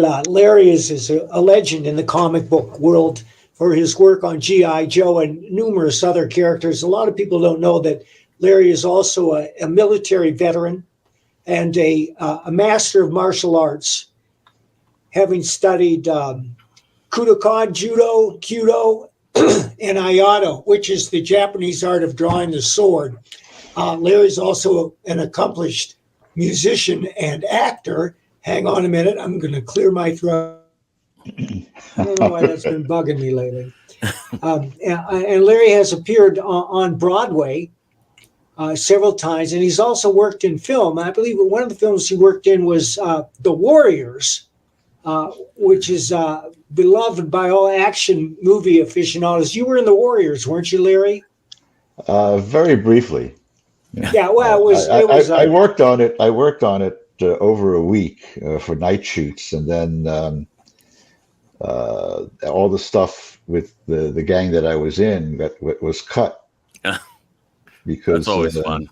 Well, Larry is a legend in the comic book world for his work on G.I. Joe and numerous other characters. A lot of people don't know that Larry is also a military veteran and a master of martial arts, having studied Kudokan, Judo, Kyudo, and Aikido, which is the Japanese art of drawing the sword. Larry's also an accomplished musician and actor. Hang on a minute. I'm going to clear my throat. I don't know why that's been bugging me lately. And Larry has appeared on Broadway several times, and he's also worked in film. I believe one of the films he worked in was The Warriors, which is beloved by all action movie aficionados. You were in The Warriors, weren't you, Larry? Very briefly. Yeah, well, I worked on it. I worked on it over a week for night shoots, and then all the stuff with the gang that I was in was cut. Because that's always fun.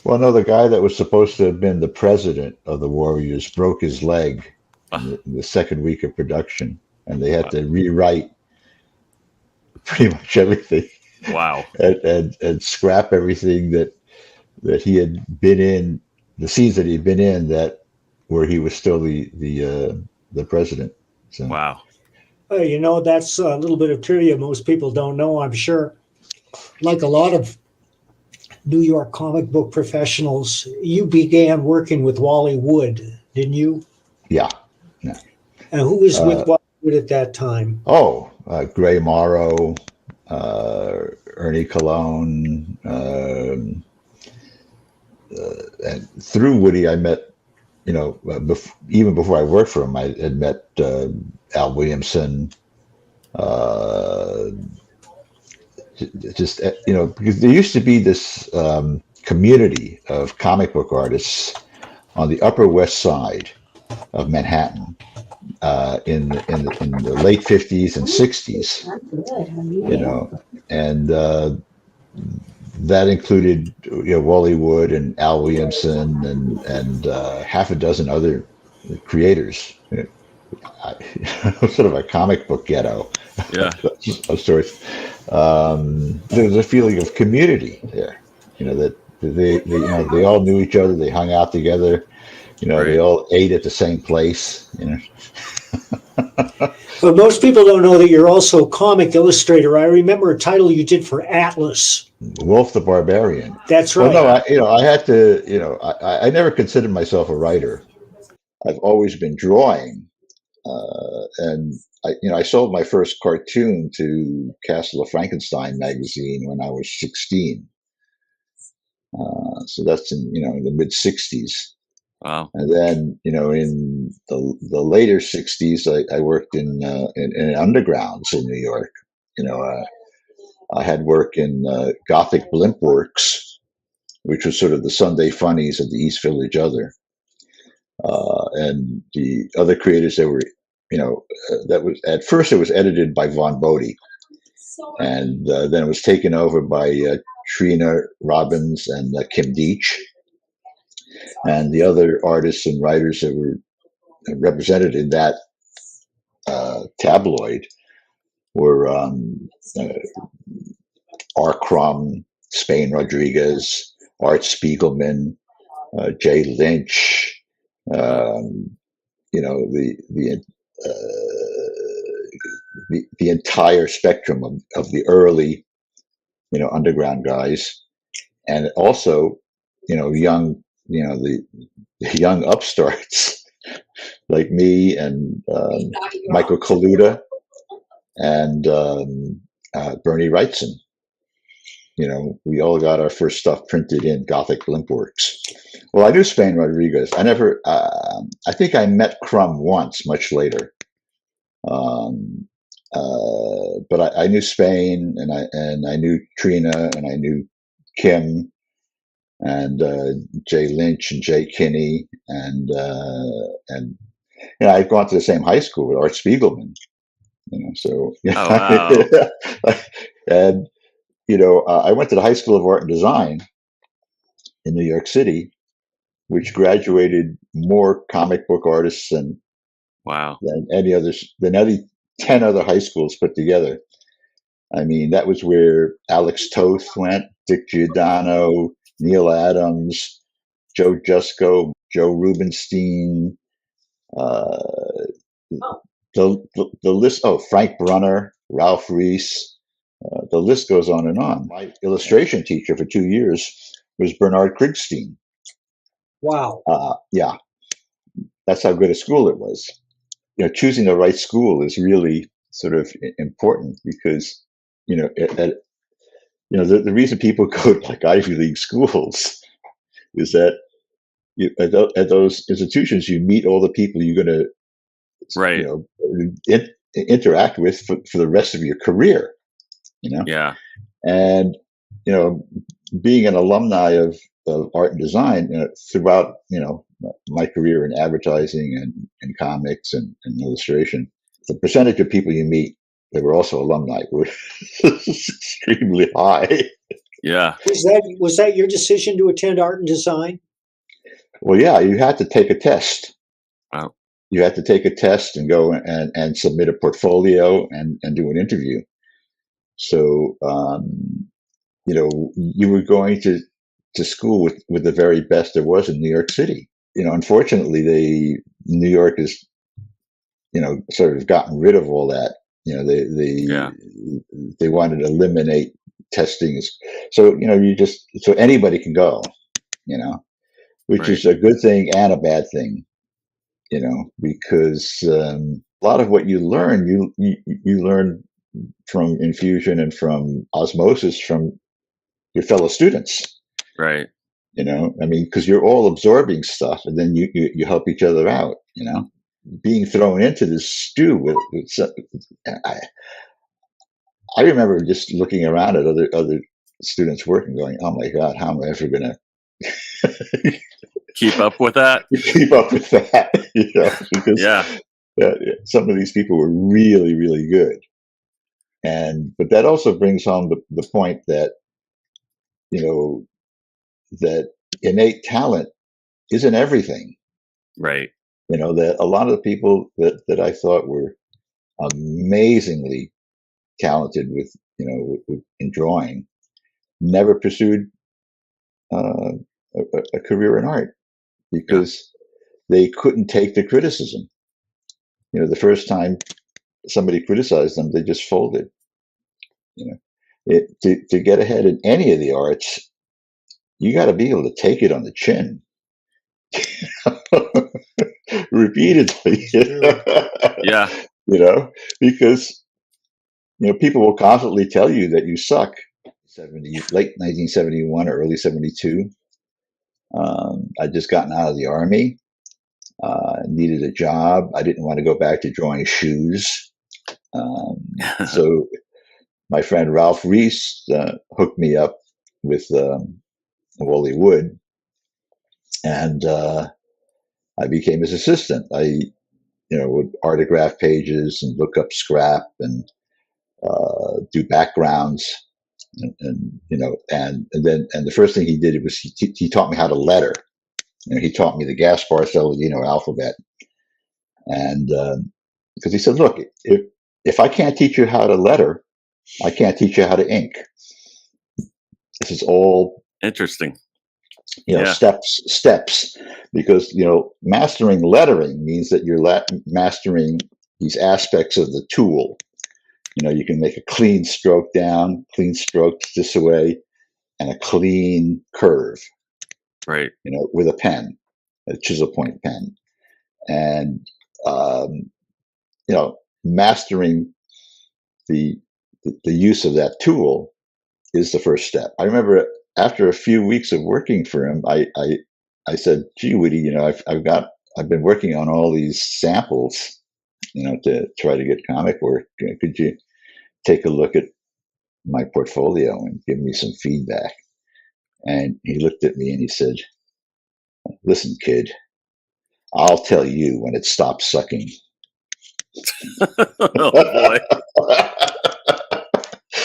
Well, no, the guy that was supposed to have been the president of the Warriors broke his leg in the second week of production, and they had to rewrite pretty much everything. Wow. and scrap everything that he had been in, the scenes that he'd been in where he was still the president. So. Wow. That's a little bit of trivia most people don't know, I'm sure. Like a lot of New York comic book professionals, you began working with Wally Wood, didn't you? Yeah. And who was with Wally Wood at that time? Oh, Gray Morrow, Ernie Colon, and through Woody, I met, even before I worked for him, I had met Al Williamson. Because there used to be this community of comic book artists on the Upper West Side of Manhattan in the late 50s and 60s, and that included Wally Wood and Al Williamson and half a dozen other creators. Sort of a comic book ghetto. Yeah. Of sorts. There was a feeling of community there. That they all knew each other. They hung out together. Right. They all ate at the same place. But most people don't know that you're also a comic illustrator. I remember a title you did for Atlas. Wolf the Barbarian. That's right. Well, no, I had to. I never considered myself a writer. I've always been drawing, and I sold my first cartoon to Castle of Frankenstein magazine when I was 16. So that's in the mid 60s. Wow. And then in the later 60s, I worked in undergrounds in New York. I had work in Gothic Blimp Works, which was sort of the Sunday funnies of the East Village Other, and the other creators that were. That was at first it was edited by Von Bodie, and then it was taken over by Trina Robbins and Kim Deach, and the other artists and writers that were represented in that tabloid were R. Crumb, Spain Rodriguez, Art Spiegelman, Jay Lynch, the entire spectrum of the early, underground guys, and also, young, the young upstarts like me and Michael Kaluta and Bernie Wrightson. We all got our first stuff printed in Gothic Blimp Works. Well, I knew Spain Rodriguez. I never. I think I met Crumb once, much later. But I knew Spain, and I knew Trina, and I knew Kim, and Jay Lynch and Jay Kinney, and I'd gone to the same high school with Art Spiegelman. So Oh, wow. and I went to the High School of Art and Design in New York City, which graduated more comic book artists than Wow. than any 10 other high schools put together. I mean, that was where Alex Toth went, Dick Giordano, Neil Adams, Joe Jusko, Joe Rubenstein, uh, the list. Oh, Frank Brunner, Ralph Reese. The list goes on and on. My illustration teacher for 2 years was Bernard Krigstein. Wow. Yeah, that's how good a school it was. Choosing the right school is really sort of important because, the reason people go to like Ivy League schools is that at those institutions you meet all the people you're going to, right, interact with for the rest of your career. Yeah. And being an alumni of art and design throughout my career in advertising and comics and illustration, the percentage of people you meet that were also alumni were extremely high. Yeah. Was that your decision to attend art and design? Well, yeah, you had to take a test. Wow. You had to take a test and go and submit a portfolio and do an interview. So, you were going to school with the very best there was in New York City. Unfortunately, New York has, sort of gotten rid of all that. They wanted to eliminate testing. So, so anybody can go, which Right. is a good thing and a bad thing, because a lot of what you learn, you learn from infusion and from osmosis from your fellow students. Right. Because you're all absorbing stuff and then you help each other out, being thrown into this stew I remember just looking around at other students' work and going, oh my God, how am I ever going to keep up with that? Keep up with that, because some of these people were really, really good. But that also brings home the point that, that innate talent isn't everything. Right. That a lot of the people that I thought were amazingly talented with in drawing never pursued a career in art because they couldn't take the criticism. The first time somebody criticized them, they just folded. To get ahead in any of the arts, you got to be able to take it on the chin. Repeatedly. Yeah. Because people will constantly tell you that you suck. Late 1971 or early 72. I'd just gotten out of the army. Needed a job. I didn't want to go back to drawing shoes. So my friend Ralph Reese hooked me up with Wally Wood, and I became his assistant. I, would autograph pages and look up scrap and do backgrounds, and the first thing he did was he taught me how to letter. He taught me the Gaspar Celedino alphabet, and because he said, "Look, if I can't teach you how to letter, I can't teach you how to ink. This is all interesting. Steps, because mastering lettering means that you're mastering these aspects of the tool. You can make a clean stroke down, clean strokes this way, and a clean curve, right? With a pen, a chisel point pen, and mastering the use of that tool is the first step. I remember after a few weeks of working for him, I said, "Gee, Woody, I've been working on all these samples, to try to get comic work. Could you take a look at my portfolio and give me some feedback?" And he looked at me and he said, "Listen, kid, I'll tell you when it stops sucking." Oh boy.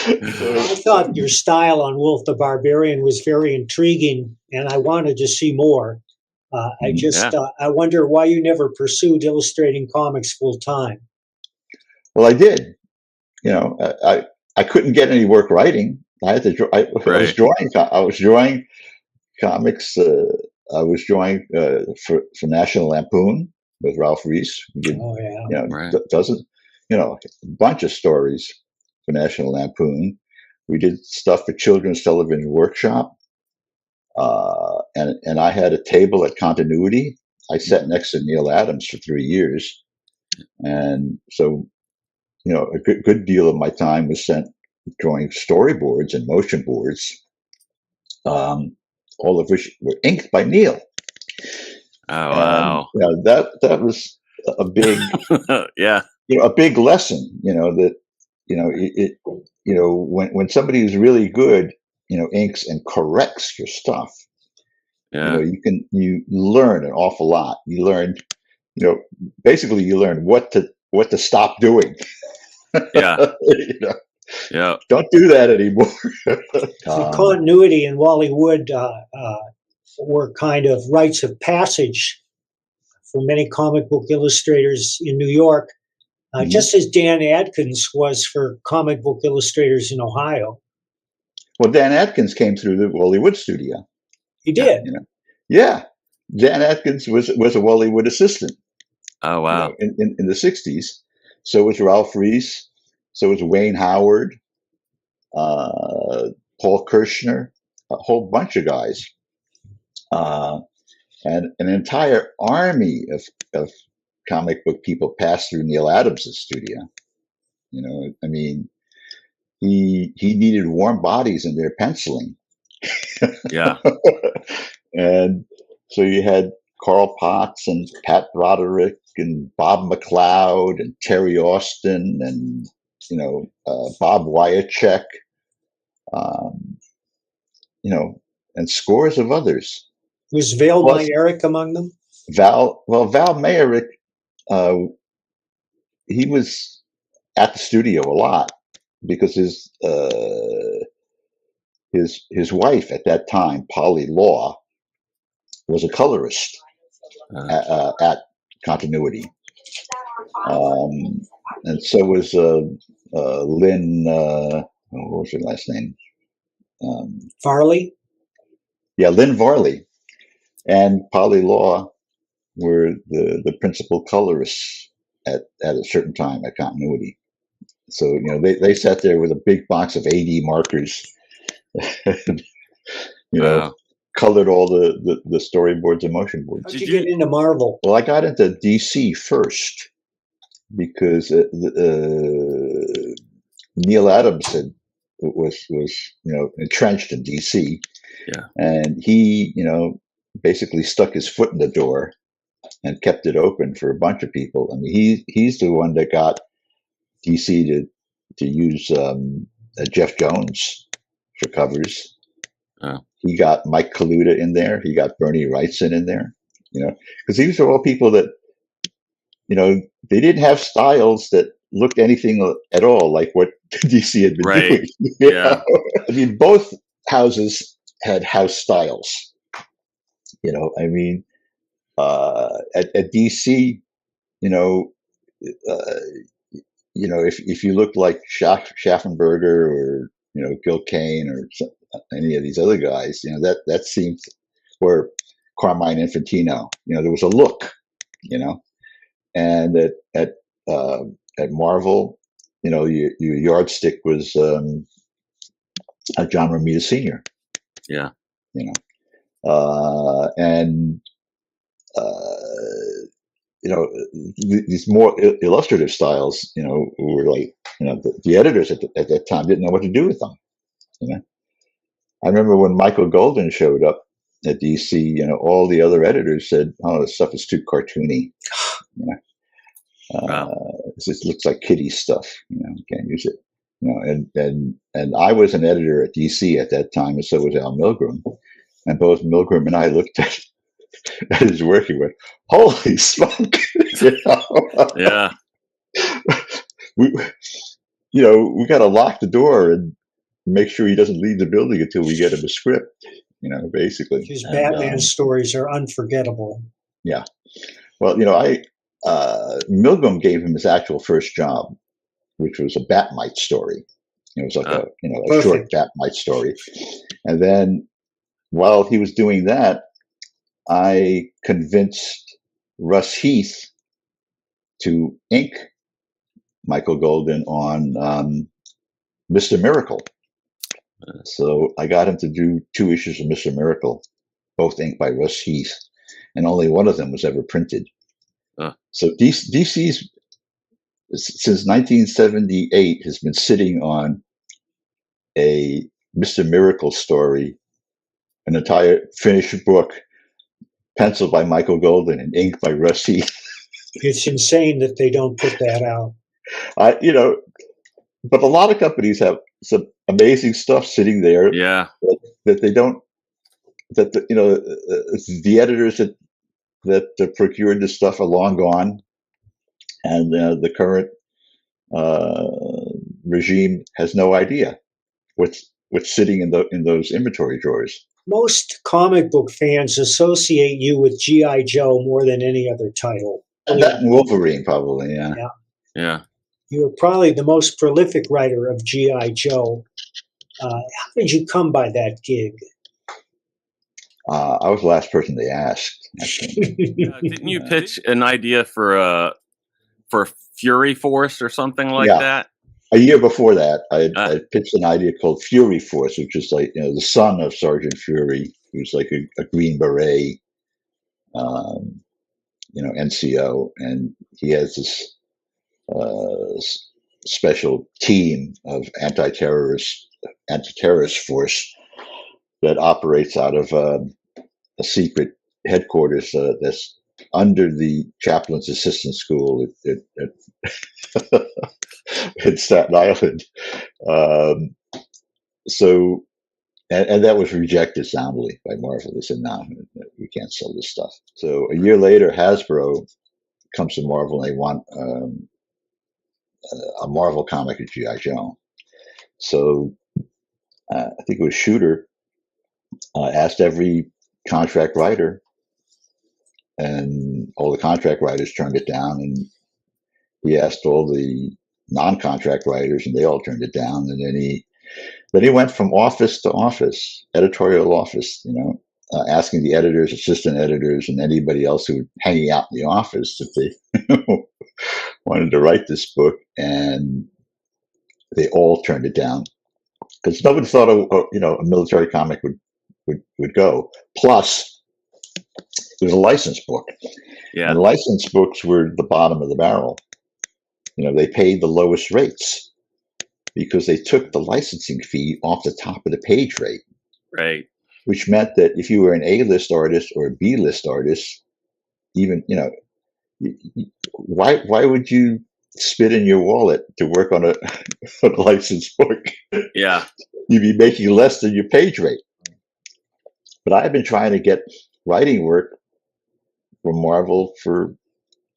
I thought your style on Wolf the Barbarian was very intriguing, and I wanted to see more. I wonder why you never pursued illustrating comics full time. Well, I did. I couldn't get any work writing. I had to draw. I was drawing. I was drawing comics. I was drawing for National Lampoon with Ralph Reese. We did, dozens, a bunch of stories for National Lampoon. We did stuff for Children's Television Workshop, and I had a table at Continuity. I sat next to Neil Adams for 3 years, and so a good deal of my time was spent drawing storyboards and motion boards, all of which were inked by Neil. Oh, wow! That was a big, a big lesson. When somebody who's really good, inks and corrects your stuff, you learn an awful lot. You learn, basically you learn what to stop doing. Don't do that anymore. Continuity and Wally Wood were kind of rites of passage for many comic book illustrators in New York, just as Dan Adkins was for comic book illustrators in Ohio. Well, Dan Adkins came through the Wally Wood studio. He did. Yeah. Dan Adkins was a Wally Wood assistant. Oh, wow. In the 60s. So was Ralph Reese. So was Wayne Howard, Paul Kirshner, a whole bunch of guys. And an entire army of comic book people passed through Neil Adams' studio. I mean, he needed warm bodies in their penciling. Yeah. And so you had Carl Potts and Pat Broderick and Bob McLeod and Terry Austin and Bob Wyacek, and scores of others. Was Val Mayerick among them? Val Mayerick, he was at the studio a lot because his wife at that time, Polly Law, was a colorist at Continuity. And so was Lynn, what was her last name? Farley? Yeah, Lynn Varley and Polly Law were the principal colorists at a certain time at Continuity. So, they sat there with a big box of AD markers, colored all the storyboards and motion boards. How'd you get into Marvel? Well, I got into DC first because Neil Adams was entrenched in DC, and he basically stuck his foot in the door and kept it open for a bunch of people. I mean, he's the one that got DC to use Jeff Jones for covers. He got Mike Kaluta in there. He got Bernie Wrightson in there. Because these are all people that they didn't have styles that looked anything at all like what DC had been doing. Yeah. I mean, both houses had house styles. I mean, at DC, if you looked like Schaffenberger or Gil Kane or any of these other guys, that seemed, or Carmine Infantino, there was a look, and at Marvel, your yardstick was John Romita Sr. Yeah. And these more illustrative styles, were like, the editors at that time didn't know what to do with them. I remember when Michael Golden showed up at DC, all the other editors said, "Oh, this stuff is too cartoony. It looks like kiddie stuff. Can't use it." And I was an editor at DC at that time, and so was Al Milgrom. And both Milgrom and I looked at his work and went, "Holy smoke!" Yeah. We got to lock the door and make sure he doesn't leave the building until we get him a script. basically. His And, Batman stories are unforgettable. yeah. Well, Milgrom gave him his actual first job, which was a Batmite story. It was like a short Perfect. Batmite story. And then while he was doing that, I convinced Russ Heath to ink Michael Golden on Mr. Miracle. So I got him to do 2 issues of Mr. Miracle, both inked by Russ Heath, and only one of them was ever printed. So DC's, since 1978, has been sitting on a Mr. Miracle story, an entire finished book, penciled by Michael Golden and inked by Russ Heath. It's insane that they don't put that out. But a lot of companies have some amazing stuff sitting there. Yeah. That they don't. That the editors that procured this stuff are long gone, and the current regime has no idea what's sitting in those inventory drawers. Most comic book fans associate you with G.I. Joe more than any other title. And that and Wolverine, probably, yeah. Yeah. You were probably the most prolific writer of G.I. Joe. How did you come by that gig? I was the last person they asked. Didn't you pitch an idea for Fury Force or something like that? A year before that, I pitched an idea called Fury Force, which is like the son of Sergeant Fury, who's like a Green Beret, NCO, and he has this special team of anti-terrorist force that operates out of a secret headquarters that's under the chaplain's assistant school in Staten Island. And that was rejected soundly by Marvel. They said, no, we can't sell this stuff. So a year later, Hasbro comes to Marvel and they want a Marvel comic of G.I. Joe. So I think it was Shooter asked every contract writer, and all the contract writers turned it down, and he asked all the non-contract writers, and they all turned it down. And then he went from office to office, editorial office, asking the editors, assistant editors, and anybody else who was hanging out in the office if they wanted to write this book, and they all turned it down because nobody thought a military comic would go. Plus, it was a licensed book, and licensed books were the bottom of the barrel. They paid the lowest rates because they took the licensing fee off the top of the page rate. Right. Which meant that if you were an A-list artist or a B-list artist, even, why would you spit in your wallet to work on a licensed book? Yeah. You'd be making less than your page rate. But I've been trying to get writing work from Marvel for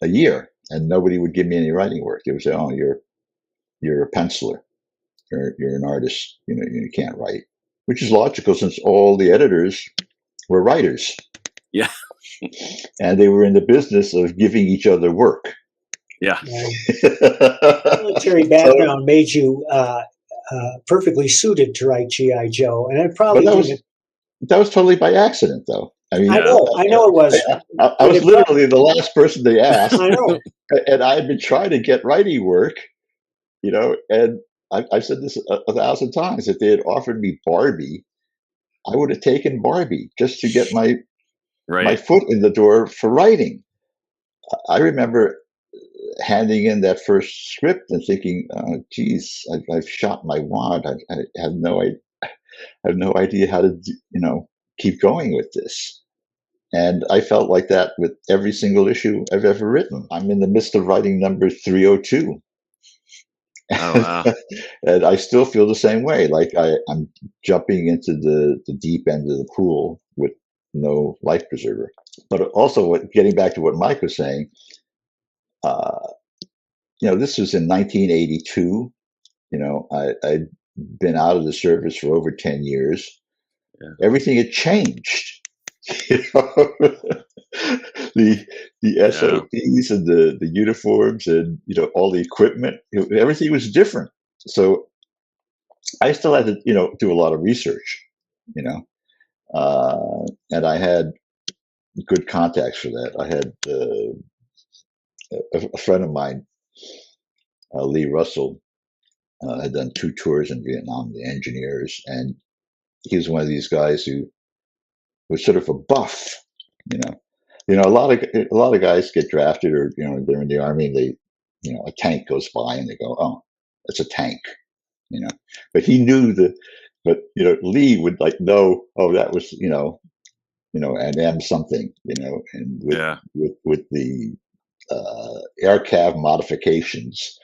a year, and nobody would give me any writing work. They would say, "Oh, you're a penciler. You're an artist. You can't write," which is logical since all the editors were writers. Yeah. And they were in the business of giving each other work. Yeah. Military background made you perfectly suited to write G.I. Joe, and it probably that was totally by accident, though. I mean, I know it was. I was literally the last person they asked. I know. And I had been trying to get writing work, and I've said this 1,000 times. If they had offered me Barbie, I would have taken Barbie just to get my foot in the door for writing. I remember handing in that first script and thinking, "Oh, geez, I've shot my wad. I have no idea how to, keep going with this." And I felt like that with every single issue I've ever written. I'm in the midst of writing number 302. Oh, wow. And I still feel the same way. Like I'm jumping into the deep end of the pool with no life preserver. But also, getting back to what Mike was saying, this was in 1982. I'd been out of the service for over 10 years. everything had changed. You know? the SOPs and the uniforms and all the equipment, everything was different. So I still had to do a lot of research, and I had good contacts for that. I had a friend of mine, Lee Russell, had done 2 tours in Vietnam, the engineers, and he was one of these guys who was sort of a buff, a lot of guys get drafted, or they're in the army, and they, a tank goes by and they go, oh, it's a tank, but he knew but Lee would know, oh, that was an M something, and with the air cav modifications.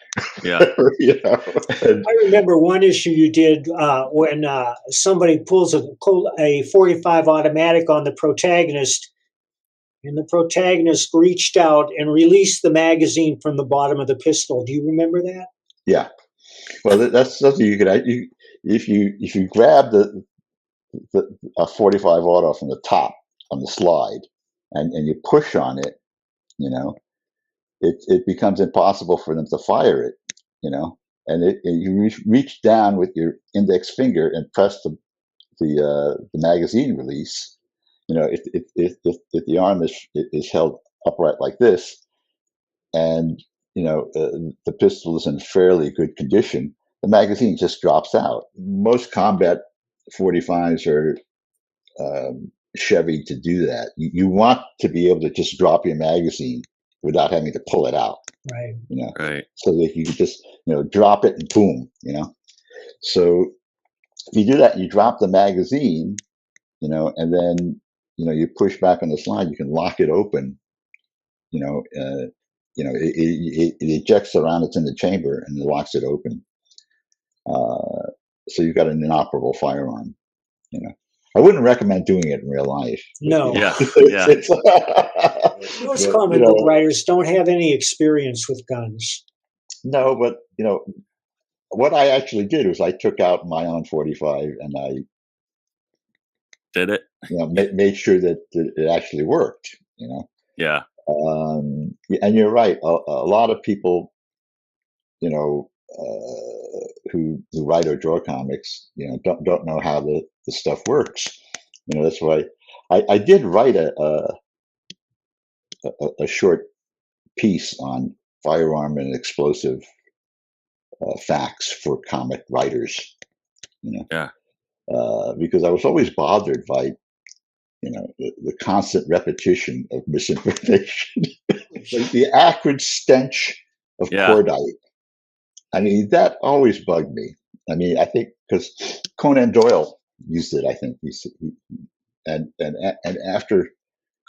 Yeah. I remember one issue you did when somebody pulls a 45 automatic on the protagonist, and the protagonist reached out and released the magazine from the bottom of the pistol. Do you remember that? Yeah. Well, that's something you could, if you grab a 45 auto from the top on the slide and you push on it, it becomes impossible for them to fire it, and you reach down with your index finger and press the magazine release. If the arm is held upright like this, and the pistol is in fairly good condition, the magazine just drops out. Most combat 45s are Chevy to do that. You want to be able to just drop your magazine without having to pull it out, right? Right. So that you can just drop it and boom, So if you do that, you drop the magazine, and then you push back on the slide, you can lock it open. It ejects around, it's in the chamber, and it locks it open. So you've got an inoperable firearm. I wouldn't recommend doing it in real life. No. Yeah. Most comic book writers don't have any experience with guns. No, but what I actually did was I took out my own 45 and I did it. Made sure that it actually worked. Yeah. And you're right. A lot of people, who write or draw comics, don't know how the stuff works. That's why I did write a short piece on firearm and explosive facts for comic writers. Because I was always bothered by the constant repetition of misinformation, like the acrid stench of cordite. I mean, that always bugged me. I mean, I think because Conan Doyle used it, I think and after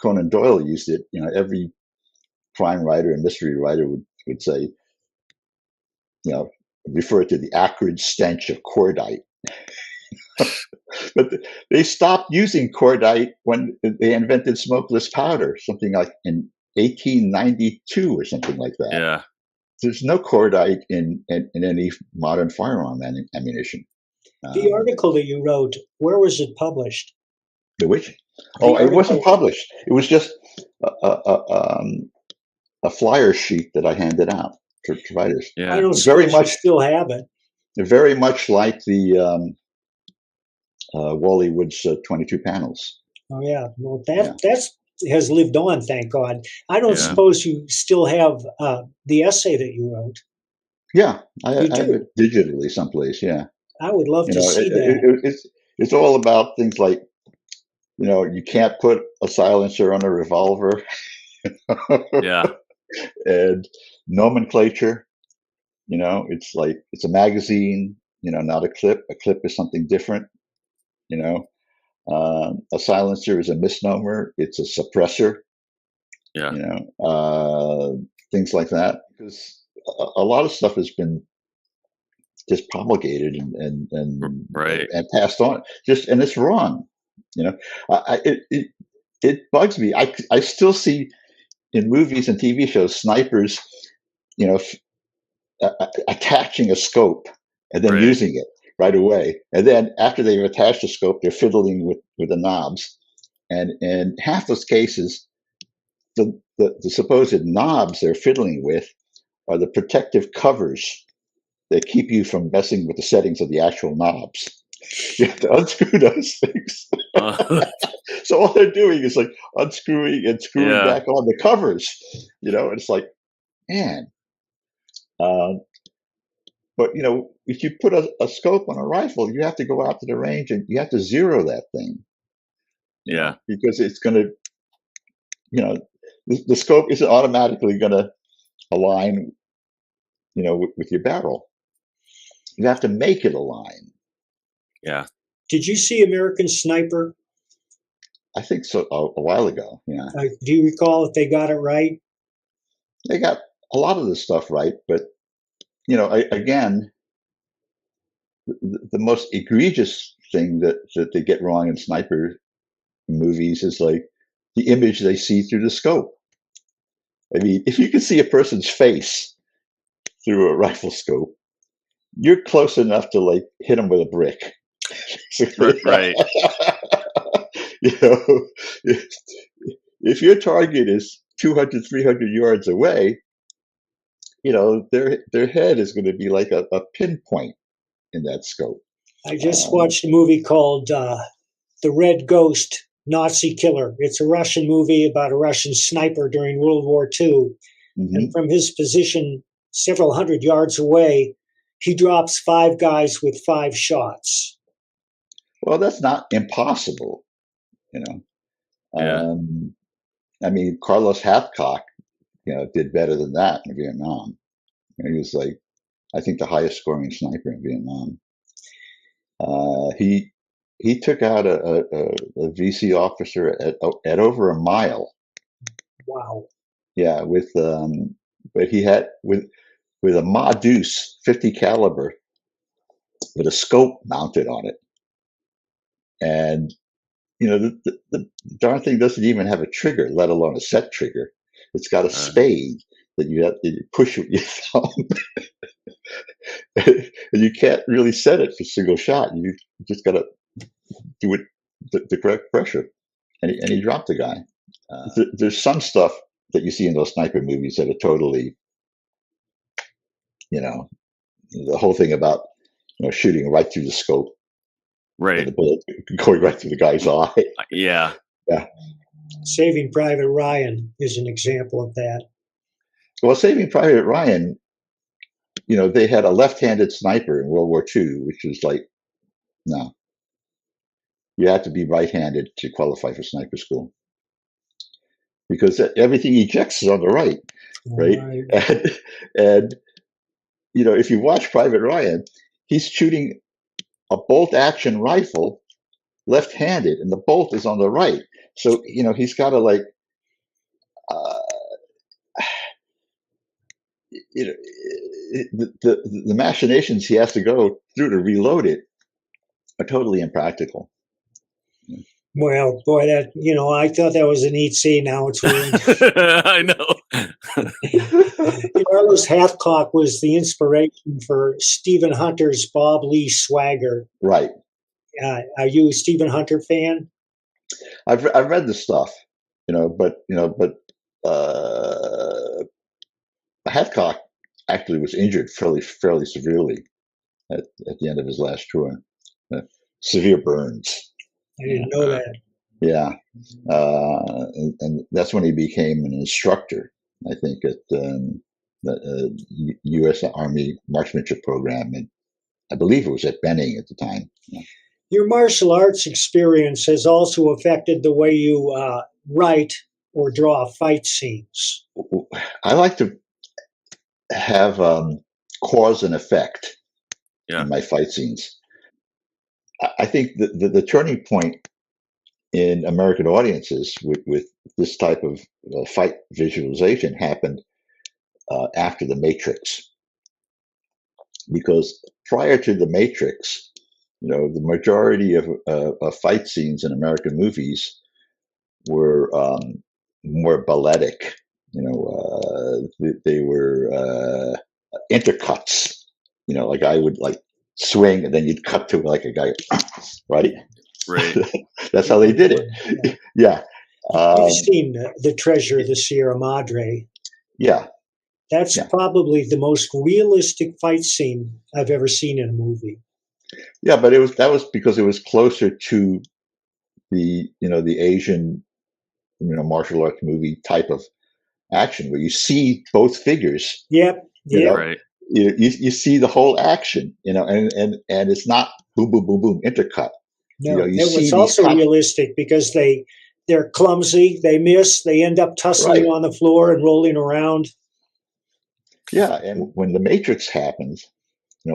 Conan Doyle used it, every crime writer and mystery writer would say, refer to the acrid stench of cordite. But they stopped using cordite when they invented smokeless powder, something like in 1892 or something like that. Yeah. There's no cordite in any modern firearm ammunition. The article that you wrote, where was it published? The which? Oh, it wasn't published. It was just a flyer sheet that I handed out to writers. Yeah. I don't very much still have it. Very much like the Wally Wood's 22 panels. Oh yeah, well that's has lived on, thank God. I don't suppose you still have the essay that you wrote. Yeah, I have it digitally someplace. Yeah, I would love to see that. It's all about things like, you can't put a silencer on a revolver. Yeah, and nomenclature. It's like it's a magazine. Not a clip. A clip is something different. A silencer is a misnomer. It's a suppressor. Yeah. Things like that. Because a lot of stuff has been just promulgated and passed on. And it's wrong. It bugs me. I still see in movies and TV shows snipers, attaching a scope and then using it. right away. And then after they've attached the scope, they're fiddling with the knobs. And in half those cases, the supposed knobs they're fiddling with are the protective covers that keep you from messing with the settings of the actual knobs. You have to unscrew those things. So all they're doing is like unscrewing and screwing back on the covers, and it's like, man. But if you put a scope on a rifle, you have to go out to the range and you have to zero that thing. Yeah. Because it's going to, the scope isn't automatically going to align, with your barrel. You have to make it align. Yeah. Did you see American Sniper? I think so, a while ago. Yeah. Do you recall if they got it right? They got a lot of the stuff right, but again, the most egregious thing that they get wrong in sniper movies is like the image they see through the scope. I mean, if you can see a person's face through a rifle scope, you're close enough to like hit them with a brick. Right. If your target is 200, 300 yards away, their head is going to be like a pinpoint in that scope. I just watched a movie called The Red Ghost, Nazi Killer. It's a Russian movie about a Russian sniper during World War II. Mm-hmm. And from his position several hundred yards away, he drops 5 guys with 5 shots. Well, that's not impossible, Yeah. I mean, Carlos Hathcock, did better than that in Vietnam. He was like, I think, the highest scoring sniper in Vietnam. He took out a VC officer at over a mile. Wow. Yeah, but he had with a Ma Deuce 50 caliber with a scope mounted on it, and the darn thing doesn't even have a trigger, let alone a set trigger. It's got a spade that you have to push with your thumb. And you can't really set it for single shot. You just got to do it the correct pressure. And he dropped the guy. There's some stuff that you see in those sniper movies that are totally, the whole thing about, shooting right through the scope. Right. The bullet going right through the guy's eye. Yeah. Yeah. Saving Private Ryan is an example of that. Well, Saving Private Ryan, they had a left-handed sniper in World War II, which was like, no. You had to be right-handed to qualify for sniper school. Because everything ejects is on the right, right? And if you watch Private Ryan, he's shooting a bolt-action rifle left-handed, and the bolt is on the right. So, he's got to like, the machinations he has to go through to reload it are totally impractical. Well, boy, that, I thought that was a neat scene. Now it's ruined. I know. Carlos Hathcock was the inspiration for Stephen Hunter's Bob Lee Swagger. Right. Are you a Stephen Hunter fan? I've read the stuff, but Hathcock actually was injured fairly severely at the end of his last tour. Severe burns. I didn't know that. Yeah, and that's when he became an instructor, I think, at the U.S. Army Marksmanship Program, and I believe it was at Benning at the time. Yeah. Your martial arts experience has also affected the way you write or draw fight scenes. I like to have cause and effect in my fight scenes. I think the turning point in American audiences with this type of fight visualization happened after The Matrix. Because prior to The Matrix, the majority of fight scenes in American movies were more balletic. They were intercuts. Like I would like swing, and then you'd cut to like a guy, right? Right. That's how they did it. Yeah. You've seen The Treasure of the Sierra Madre. Yeah. That's probably the most realistic fight scene I've ever seen in a movie. Yeah, but that was because it was closer to the the Asian martial arts movie type of action where you see both figures. Yep. Right. You see the whole action, and it's not boom boom boom boom intercut. No, it was also realistic because they're clumsy, they miss, they end up tussling on the floor and rolling around. Yeah, and when the Matrix happens,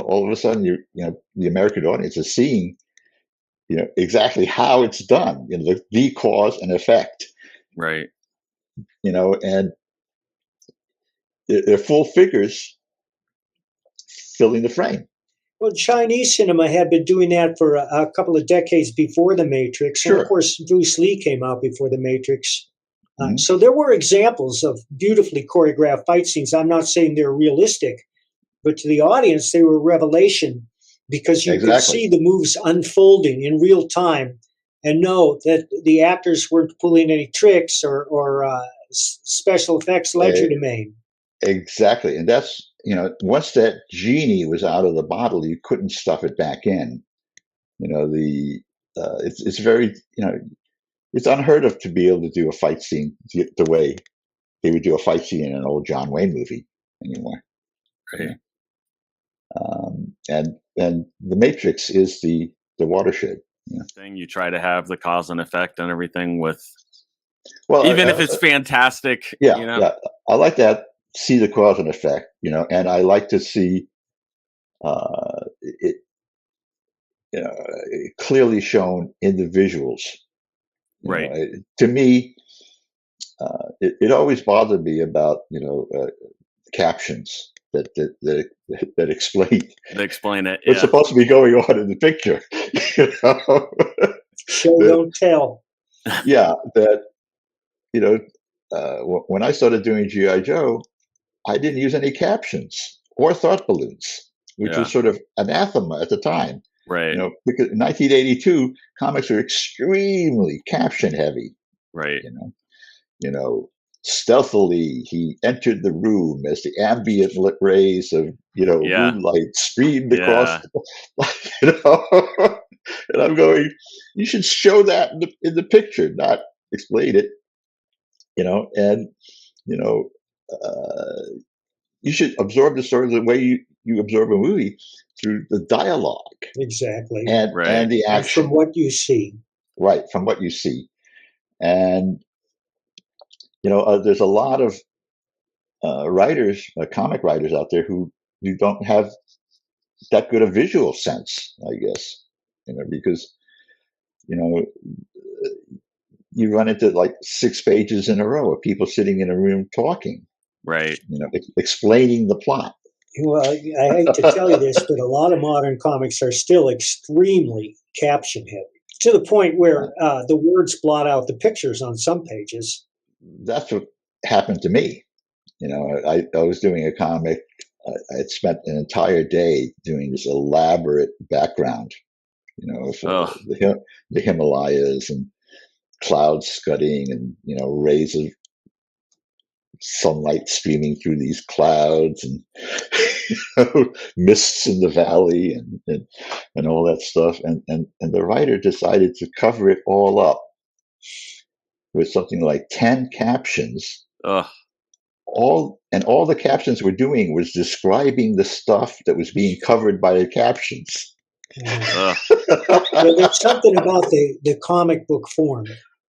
all of a sudden the American audience is seeing exactly how it's done, the cause and effect. Right. And they're full figures filling the frame. Well, Chinese cinema had been doing that for a couple of decades before The Matrix. Sure. And of course, Bruce Lee came out before The Matrix. So there were examples of beautifully choreographed fight scenes. I'm not saying they're realistic, but to the audience, they were a revelation because you could see the moves unfolding in real time and know that the actors weren't pulling any tricks or special effects legerdemain. Exactly. And that's, once that genie was out of the bottle, you couldn't stuff it back in. It's very, it's unheard of to be able to do a fight scene the way they would do a fight scene in an old John Wayne movie anymore. Right. And The Matrix is the watershed. Thing you try to have the cause and effect and everything with, well, even if it's fantastic. Yeah. I like that. See the cause and effect, and I like to see it, clearly shown in the visuals. Right. To me, it always bothered me about captions that explain. They explain it. What's supposed to be going on in the picture. Show don't tell. Yeah, that when I started doing G.I. Joe, I didn't use any captions or thought balloons, which was sort of anathema at the time. Right. Because in 1982, comics were extremely caption heavy. Right. Stealthily he entered the room as the ambient rays of moonlight streamed across. And I'm going, you should show that in the picture, not explain it. You should absorb the story the way you absorb a movie, through the dialogue. Exactly. And the action. And from what you see. Right, from what you see. And, there's a lot of writers, comic writers out there who don't have that good a visual sense, I guess, because, you run into like 6 pages in a row of people sitting in a room talking. Right. Explaining the plot. Well, I hate to tell you this, but a lot of modern comics are still extremely caption heavy, to the point where the words blot out the pictures on some pages. That's what happened to me. I was doing a comic. I had spent an entire day doing this elaborate background, for the Himalayas and clouds scudding and, rays of sunlight streaming through these clouds and mists in the valley and all that stuff. And the writer decided to cover it all up with something like 10 captions. All the captions were doing was describing the stuff that was being covered by the captions. Well, there's something about the comic book form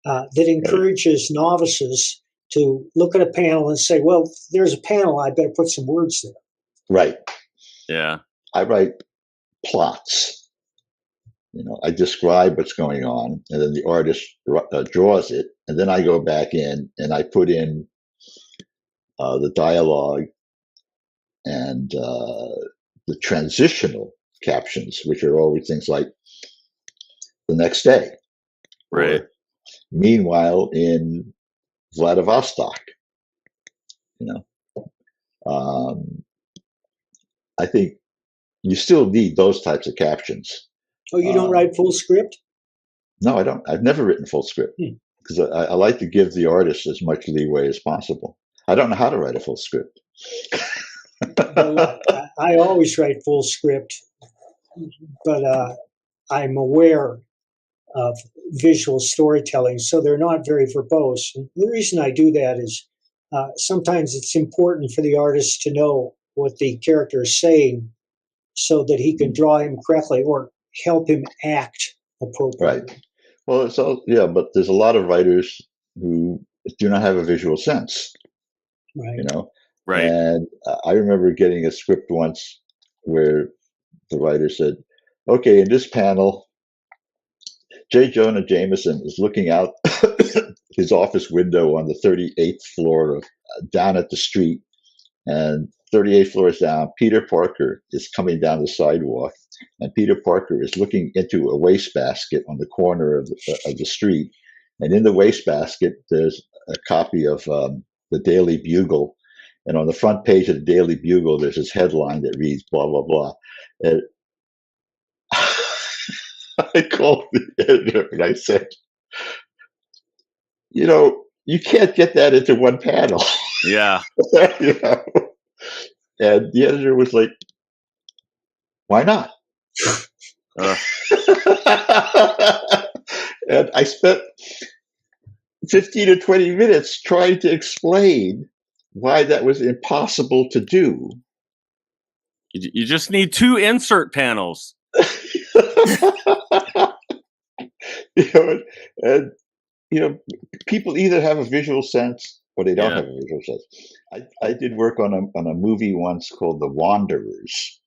that encourages novices to look at a panel and say, well, there's a panel, I better put some words there. Right. Yeah. I write plots. I describe what's going on, and then the artist draws it, and then I go back in and I put in the dialogue and the transitional captions, which are always things like the next day. Right. Or, meanwhile, in Vladivostok, I think you still need those types of captions. Oh, you don't write full script? No, I don't. I've never written full script because I like to give the artist as much leeway as possible. I don't know how to write a full script. Well, I always write full script, but I'm aware of visual storytelling, so they're not very verbose. And the reason I do that is sometimes it's important for the artist to know what the character is saying so that he can draw him correctly or help him act appropriately. Right. Well, so yeah, but there's a lot of writers who do not have a visual sense. Right. You know. Right. And I remember getting a script once where the writer said, "Okay, in this panel, J. Jonah Jameson is looking out his office window on the 38th floor of down at the street, and 38 floors down, Peter Parker is coming down the sidewalk, and Peter Parker is looking into a wastebasket on the corner of the street, and in the wastebasket there's a copy of the Daily Bugle, and on the front page of the Daily Bugle there's this headline that reads blah blah blah." And I called the editor and I said, you can't get that into one panel. Yeah. And the editor was like, "Why not?" And I spent 15 or 20 minutes trying to explain why that was impossible to do. You just need 2 insert panels. And people either have a visual sense or they don't have a visual sense. I did work on a movie once called The Wanderers,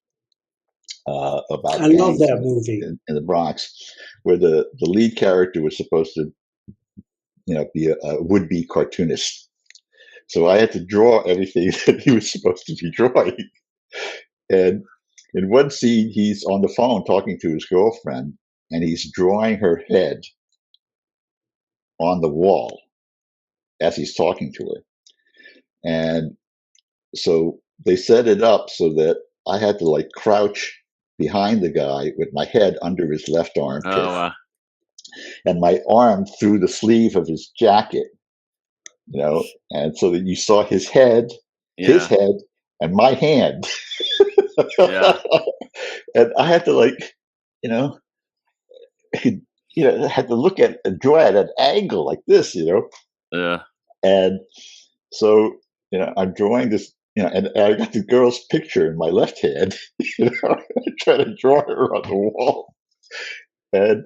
about I love that movie in the Bronx, where the lead character was supposed to, be a would-be cartoonist. So I had to draw everything that he was supposed to be drawing. And in one scene, he's on the phone talking to his girlfriend, and he's drawing her head on the wall as he's talking to her. And so they set it up so that I had to crouch behind the guy with my head under his left armpit, and my arm through the sleeve of his jacket, and so that you saw his head, and my hand. And I had to had to look at and draw at an angle like this, And so, I'm drawing this, and I got the girl's picture in my left hand, trying to draw her on the wall. And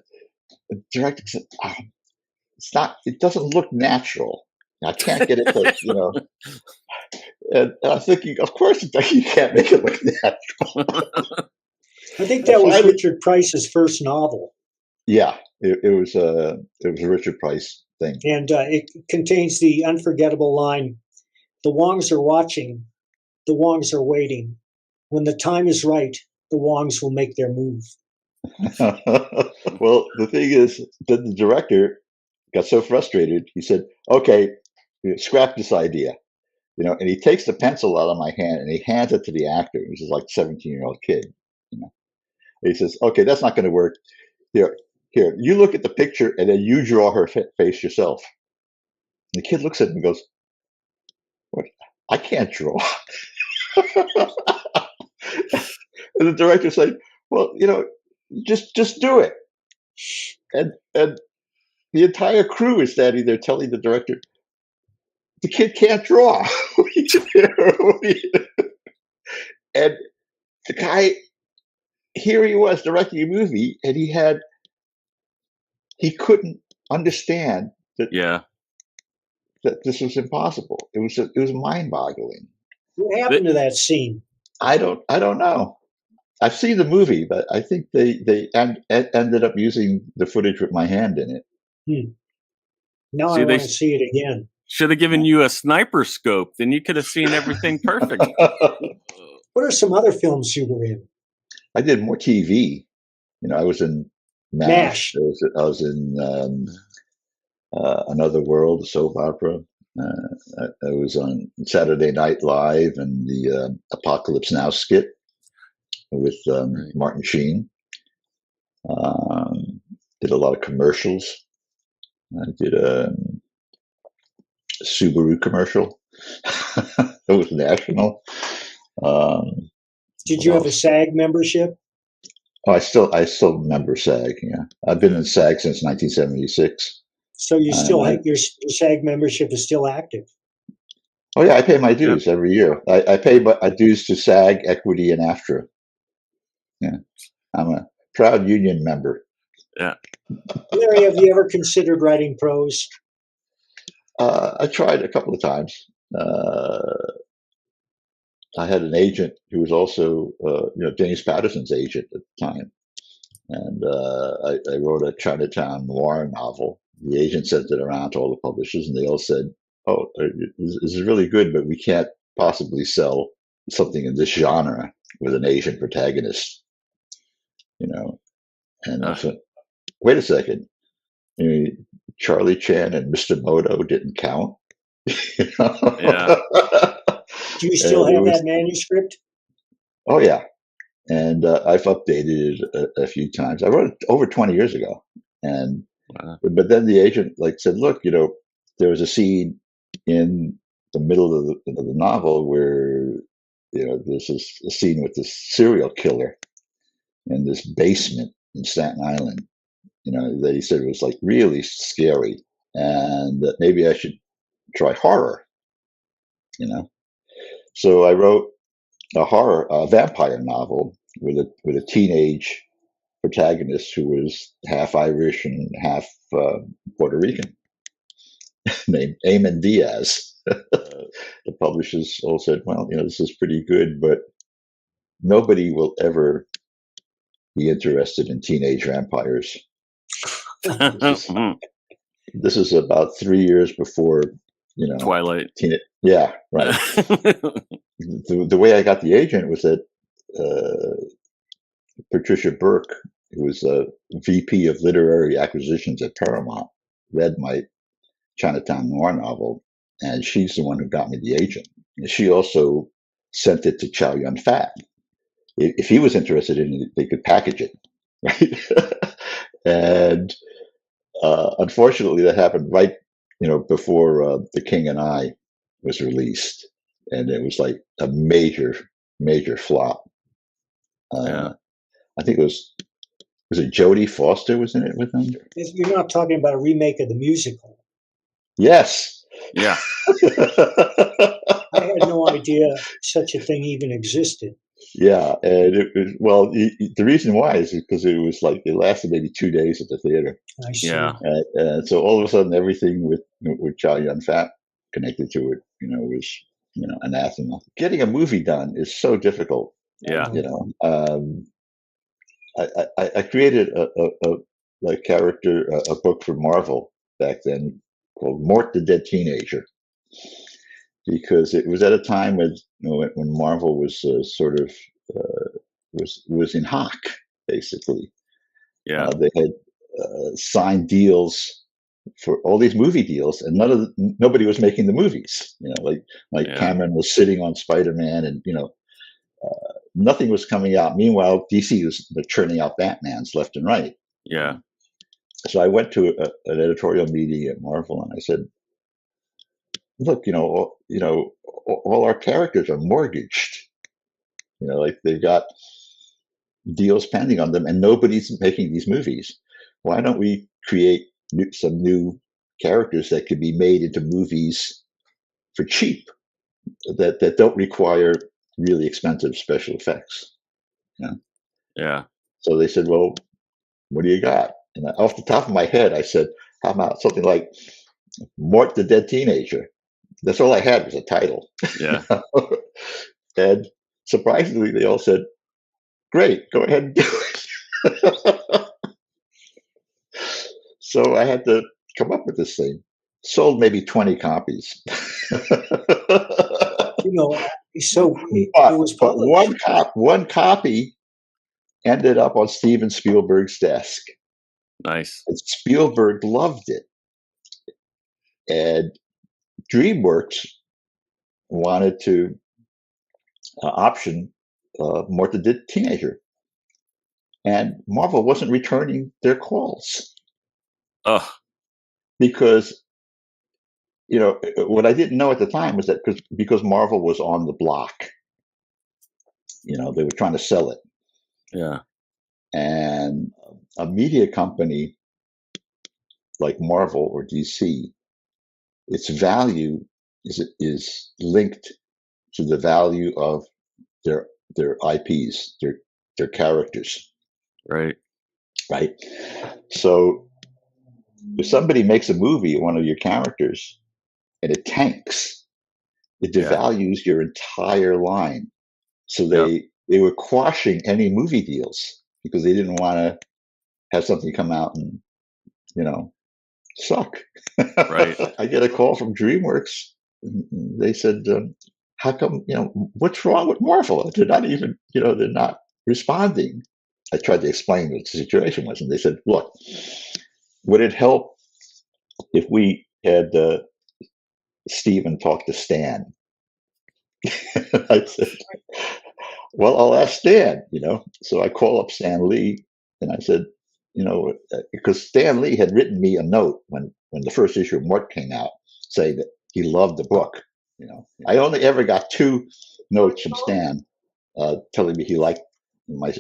the director said, it doesn't look natural. I can't get it to, And I'm thinking, of course you can't make it look natural. I think that was Richard Price's first novel. Yeah, it was a Richard Price thing. And it contains the unforgettable line, "The Wongs are watching, the Wongs are waiting. When the time is right, the Wongs will make their move." Well, the thing is that the director got so frustrated, he said, "Okay, scrap this idea." And he takes the pencil out of my hand and he hands it to the actor, which is like a 17-year-old kid. He says, "Okay, that's not going to work. Here, you look at the picture and then you draw her face yourself." And the kid looks at him and goes, "What? I can't draw." And the director said, "Well, just do it." And the entire crew is standing there telling the director, "The kid can't draw." And the guy, here he was directing a movie, and he couldn't understand that this was impossible. It was mind-boggling. What happened to that scene? I don't know. I've seen the movie, but I think they ended up using the footage with my hand in it. Now I want to see it again. Should have given you a sniper scope. Then you could have seen everything perfect. What are some other films you were in? I did more TV. I was in MASH. I was in Another World, a soap opera. I was on Saturday Night Live and the Apocalypse Now skit. with Martin Sheen. Did a lot of commercials. I did a Subaru commercial. It was national. Did you have a SAG membership? Oh, I still member SAG. Yeah, I've been in SAG since 1976. So you still have your SAG membership is still active. Oh yeah, I pay my dues every year. I pay my dues to SAG, Equity, and AFTRA. Yeah, I'm a proud union member. Yeah. Larry, have you ever considered writing prose? I tried a couple of times. I had an agent who was also, James Patterson's agent at the time. And I wrote a Chinatown noir novel. The agent sent it around to all the publishers, and they all said, "Oh, this is really good, but we can't possibly sell something in this genre with an Asian protagonist." And I said, "Wait a second, Charlie Chan and Mr. Moto didn't count." Yeah. Do you still have that manuscript? Oh yeah. And I've updated it a few times. I wrote it over 20 years ago, but then the agent said, "Look, there was a scene in the middle of the novel where there's a scene with this serial killer in this basement in Staten Island. That he said was really scary, and that maybe I should try horror. So I wrote a vampire novel with a teenage protagonist who was half Irish and half Puerto Rican, named Eamon Diaz. The publishers all said, "Well, this is pretty good, but nobody will ever be interested in teenage vampires." This is about 3 years before, Twilight. Yeah, right. The way I got the agent was that Patricia Burke, who was a VP of Literary Acquisitions at Paramount, read my Chinatown noir novel, and she's the one who got me the agent. And she also sent it to Chow Yun-fat. If he was interested in it, they could package it, right? And unfortunately, that happened right, before The King and I was released, and it was like a major, major flop. I think it was it Jodie Foster was in it with him? You're not talking about a remake of the musical. Yes. Yeah. I had no idea such a thing even existed. Yeah, and the reason why is because it was it lasted maybe 2 days at the theater. I see. Yeah. And so all of a sudden, everything with Chow Yun-fat connected to it, was anathema. Getting a movie done is so difficult. Yeah. I created a character, a book for Marvel back then called Mort the Dead Teenager, because it was at a time when Marvel was was in hock, basically. Yeah. They had signed deals for all these movie deals, and nobody was making the movies. Cameron was sitting on Spider-Man, and nothing was coming out. Meanwhile, DC was churning out Batmans left and right. Yeah. So I went to an editorial meeting at Marvel, and I said, "Look, all our characters are mortgaged. They've got deals pending on them, and nobody's making these movies. Why don't we create some new characters that could be made into movies for cheap, that don't require really expensive special effects?" Yeah. So they said, "Well, what do you got?" And off the top of my head, I said, "How about something like Mort the Dead Teenager?" That's all I had was a title. Yeah. And surprisingly, they all said, "Great, go ahead and do it." So I had to come up with this thing. Sold maybe 20 copies. So it was published. One copy ended up on Steven Spielberg's desk. Nice. And Spielberg loved it. And DreamWorks wanted to option Morta did Teenager, and Marvel wasn't returning their calls Oh, because what I didn't know at the time was that because Marvel was on the block, they were trying to sell it, yeah, and a media company like Marvel or DC, its value is linked to the value of their IPs, their characters, right. right? So if somebody makes a movie of one of your characters and it tanks, it Yeah. devalues your entire line. So Yep. they were quashing any movie deals because they didn't want to have something come out and suck. Right. I get a call from DreamWorks. They said, "How come? What's wrong with Marvel? They're not even, they're not responding." I tried to explain what the situation was, and they said, "Look, would it help if we had Steven talk to Stan?" I said, "Well, I'll ask Stan." So I call up Stan Lee, and I said, because Stan Lee had written me a note when the first issue of Mort came out, saying that he loved the book. I only ever got 2 notes from Stan telling me he liked my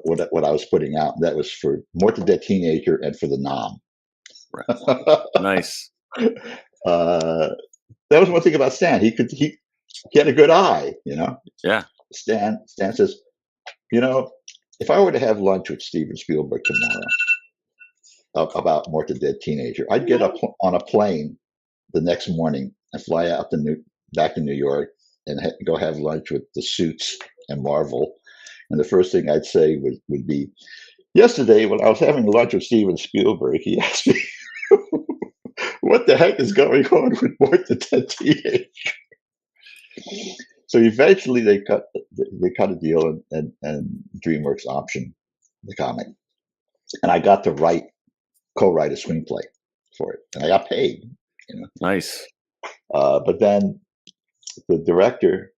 what I was putting out. And that was for Mort the Dead Teenager and for the Nom. Right. Nice. That was one thing about Stan. He had a good eye. Yeah. Stan says, if I were to have lunch with Steven Spielberg tomorrow about Mort the Dead Teenager, I'd get up on a plane the next morning and fly out back to New York and go have lunch with the Suits and Marvel. And the first thing I'd say would be, yesterday when I was having lunch with Steven Spielberg, he asked me, what the heck is going on with Mort the Dead Teenager? So eventually they cut a deal and DreamWorks optioned the comic, and I got to co-write a screenplay for it, and I got paid. Nice. But then the director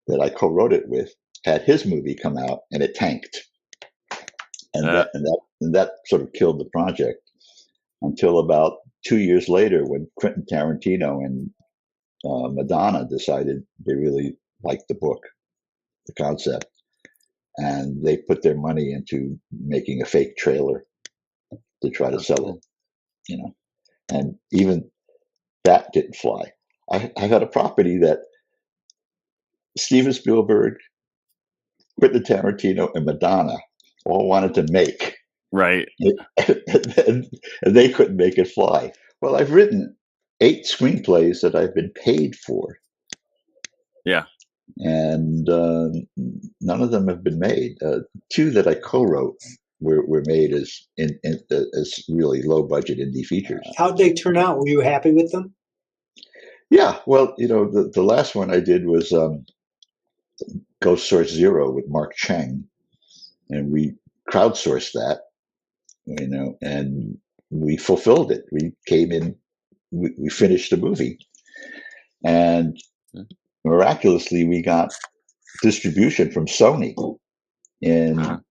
that I co-wrote it with had his movie come out, and it tanked, and that sort of killed the project until about 2 years later, when Quentin Tarantino and Madonna decided they really liked the book, the concept, and they put their money into making a fake trailer to try to sell it, and even that didn't fly. I had a property that Steven Spielberg, Quentin Tarantino, and Madonna all wanted to make, Right. and they couldn't make it fly. Well, I've written 8 screenplays that I've been paid for. Yeah. And none of them have been made. 2 that I co-wrote were made as really low budget indie features. How'd they turn out? Were you happy with them? Yeah, well, the last one I did was Ghost Source Zero with Mark Cheng, and we crowdsourced that, and we fulfilled it. We came in, we finished the movie, and miraculously we got distribution from Sony in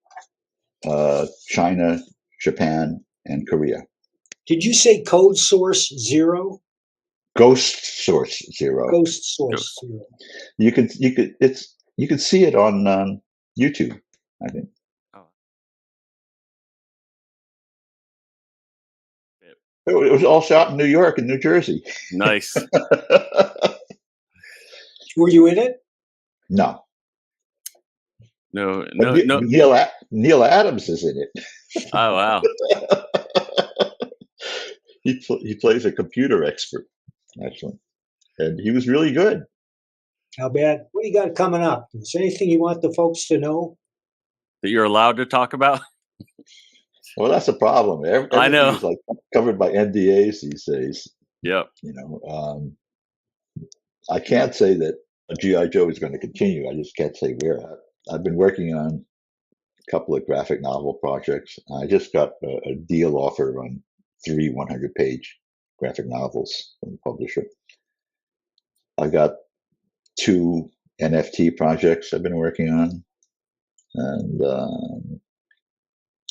China, Japan, and Korea. Did you say Code Source Zero? Ghost Source Zero. Ghost Source Zero. You can see it on YouTube, I think. It was all shot in New York and New Jersey. Nice. Were you in it? No. No. Neil Adams is in it. Oh, wow. He plays a computer expert, actually, and he was really good. How bad? What do you got coming up? Is there anything you want the folks to know that you're allowed to talk about? Well, that's a problem. I know. Everything is covered by NDAs these days. Yep. I can't say that G.I. Joe is going to continue. I just can't say where. I've been working on a couple of graphic novel projects. I just got a deal offer on 3 100-page graphic novels from the publisher. I got 2 NFT projects I've been working on, and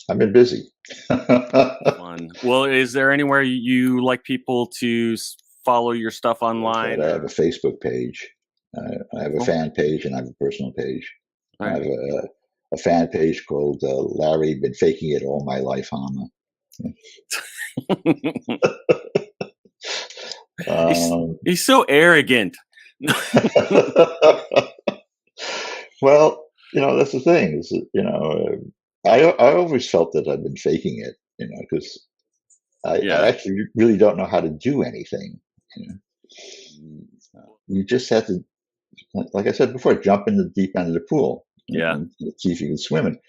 I've been busy. Fun. Well, is there anywhere you like people to follow your stuff online? I have a Facebook page. I have a fan page, and I have a personal page. All I right. have a fan page called Larry, been faking it all my life, Hama. He's so arrogant. Well, that's the thing. Is that, I always felt that I've been faking it, because I actually really don't know how to do anything. You just have to, like I said before, jump in the deep end of the pool. And see if you can swim it.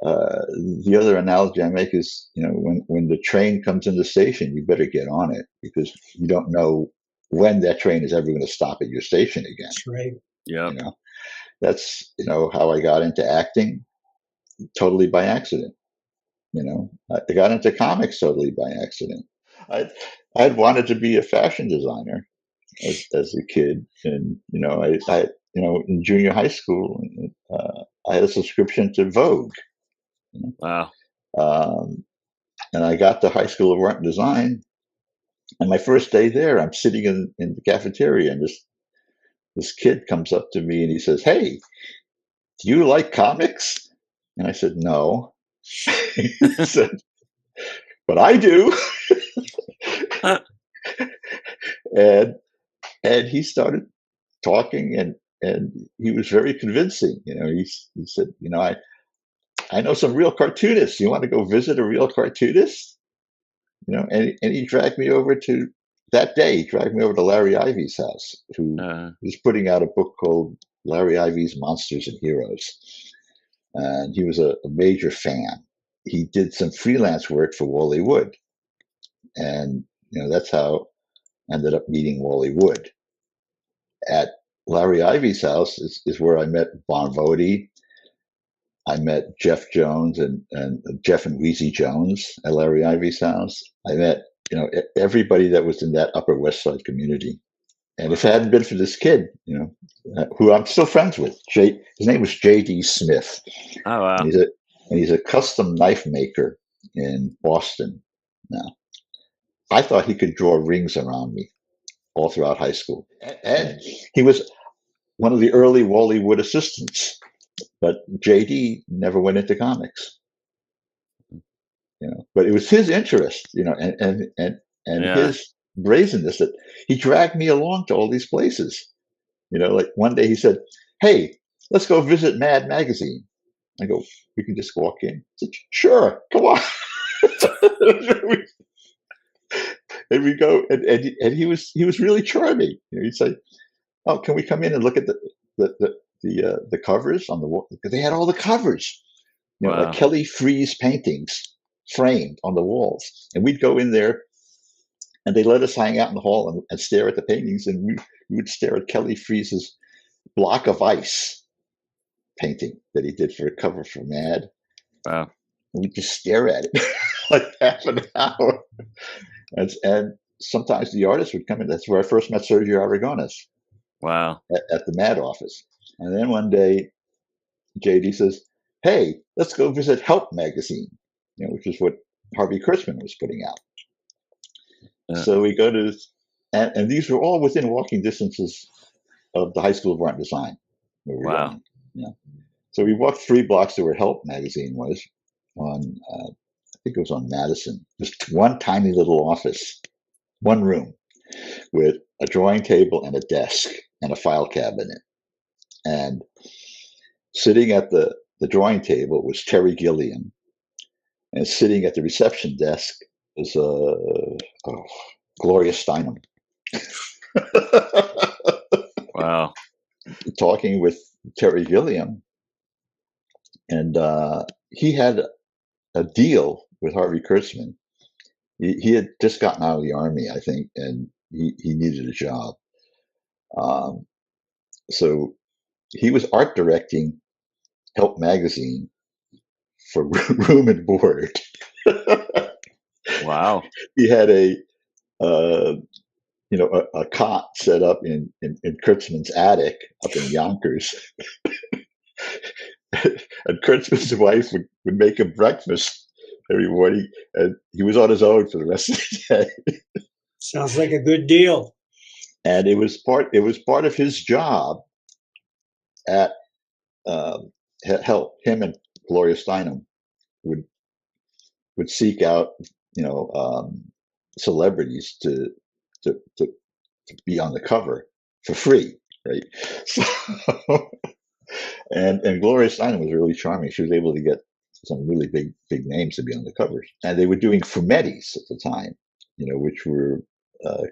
The other analogy I make is, when the train comes in the station, you better get on it, because you don't know when that train is ever going to stop at your station again. That's right. Yeah. That's, how I got into acting, totally by accident. I got into comics totally by accident. I'd wanted to be a fashion designer as a kid, and I in junior high school, I had a subscription to Vogue. Wow. And I got to High School of Art and Design, and my first day there, I'm sitting in the cafeteria, and this kid comes up to me and he says, "Hey, do you like comics?" And I said, "No." He said, "But I do." and he started talking, and he was very convincing. He said, I know some real cartoonists. You want to go visit a real cartoonist? And he dragged me over to that day. He dragged me over to Larry Ivy's house, who was putting out a book called Larry Ivy's Monsters and Heroes, and he was a major fan. He did some freelance work for Wally Wood, and that's how I ended up meeting Wally Wood. At Larry Ivy's house is where I met Bon Voti. I met Jeff Jones and Jeff and Wheezy Jones at Larry Ivy's house. I met, everybody that was in that Upper West Side community. And if it hadn't been for this kid, who I'm still friends with, his name was J.D. Smith. Oh, wow. And he's a custom knife maker in Boston now. I thought he could draw rings around me all throughout high school. And he was one of the early Wally Wood assistants. But JD never went into comics, But it was his interest, and his brazenness that he dragged me along to all these places. Like one day he said, "Hey, let's go visit Mad Magazine." I go, "You can just walk in." I said, "Sure, come on." And we go, and he was really charming. He'd say, "Oh, can we come in and look at the covers on the wall?" Because they had all the covers, Wow. like Kelly Freas paintings framed on the walls. And we'd go in there, and they let us hang out in the hall and stare at the paintings. And we would stare at Kelly Freas's Block of Ice painting that he did for a cover for Mad. Wow. And we'd just stare at it like half an hour. And sometimes the artist would come in. That's where I first met Sergio Aragones. Wow. At the Mad office. And then one day, JD says, "Hey, let's go visit Help magazine," which is what Harvey Kurtzman was putting out. So we go to, and these were all within walking distances of the High School of Art and Design. Wow. So we walked 3 blocks to where Help magazine was on, I think it was on Madison. Just one tiny little office, one room with a drawing table and a desk and a file cabinet. And sitting at the drawing table was Terry Gilliam, and sitting at the reception desk was Gloria Steinem. Wow. Talking with Terry Gilliam, and he had a deal with Harvey Kurtzman. He had just gotten out of the Army, I think, and he needed a job. So he was art directing Help magazine for room and board. Wow. He had a cot set up in Kurtzman's attic up in Yonkers. And Kurtzman's wife would make him breakfast every morning, and he was on his own for the rest of the day. Sounds like a good deal. And it was part of his job at help him and Gloria Steinem would seek out celebrities to be on the cover for free, right? So, and Gloria Steinem was really charming. She was able to get some really big names to be on the covers, and they were doing fumettis at the time, which were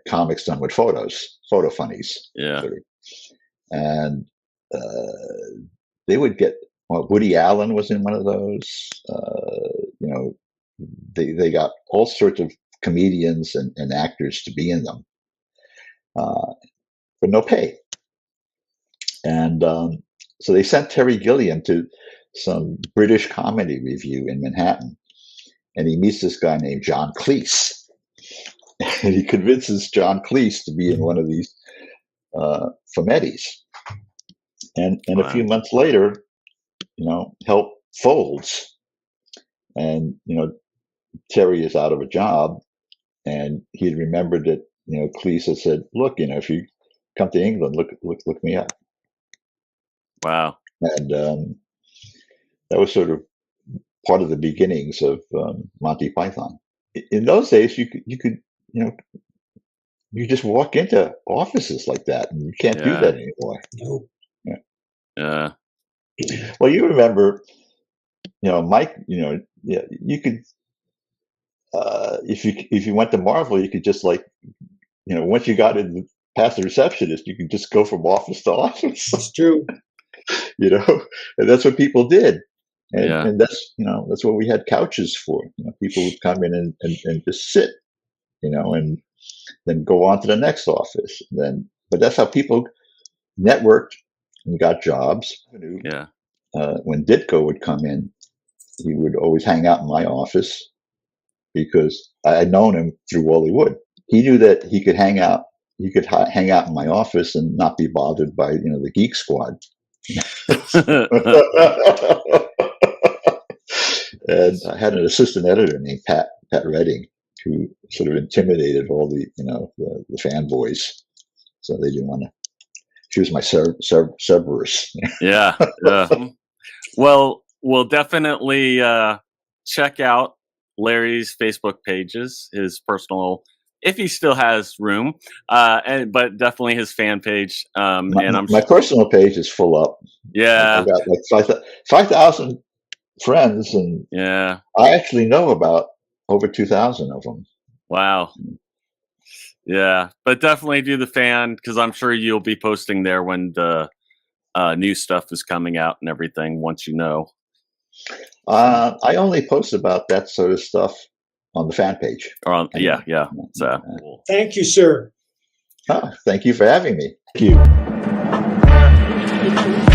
comics done with photo funnies. Yeah. Sort of. And they would get, Woody Allen was in one of those. They got all sorts of comedians and actors to be in them, for no pay. And so they sent Terry Gilliam to some British comedy review in Manhattan, and he meets this guy named John Cleese. And he convinces John Cleese to be in one of these fumettis. And a few months later, help folds. And, Terry is out of a job. And he had remembered that, Cleese had said, look, if you come to England, look me up. Wow. And that was sort of part of the beginnings of Monty Python. In those days, you could you just walk into offices like that, and you can't do that anymore. Nope. Yeah. Well, you remember, Mike. You could, if you went to Marvel, you could just once you got in past the receptionist, you could just go from office to office. It's true. And that's what people did. And, and that's what we had couches for. People would come in and just sit, and then go on to the next office. But that's how people networked and got jobs. Yeah. When Ditko would come in, he would always hang out in my office because I had known him through Wally Wood. He knew that he could hang out. He could hang out in my office and not be bothered by the Geek Squad. And I had an assistant editor named Pat Redding, who sort of intimidated all the the fanboys, so they didn't want to. She was my Cerberus. Yeah. Well, we'll definitely check out Larry's Facebook pages, his personal, if he still has room, but definitely his fan page. My personal page is full up. Yeah, I got like 5,000 friends, and I actually know about over 2,000 of them. Wow. Yeah, but definitely do the fan, because I'm sure you'll be posting there when the new stuff is coming out and everything. Once you know, I only post about that sort of stuff on the fan page. Yeah. So, thank you, sir. Thank you for having me. Thank you.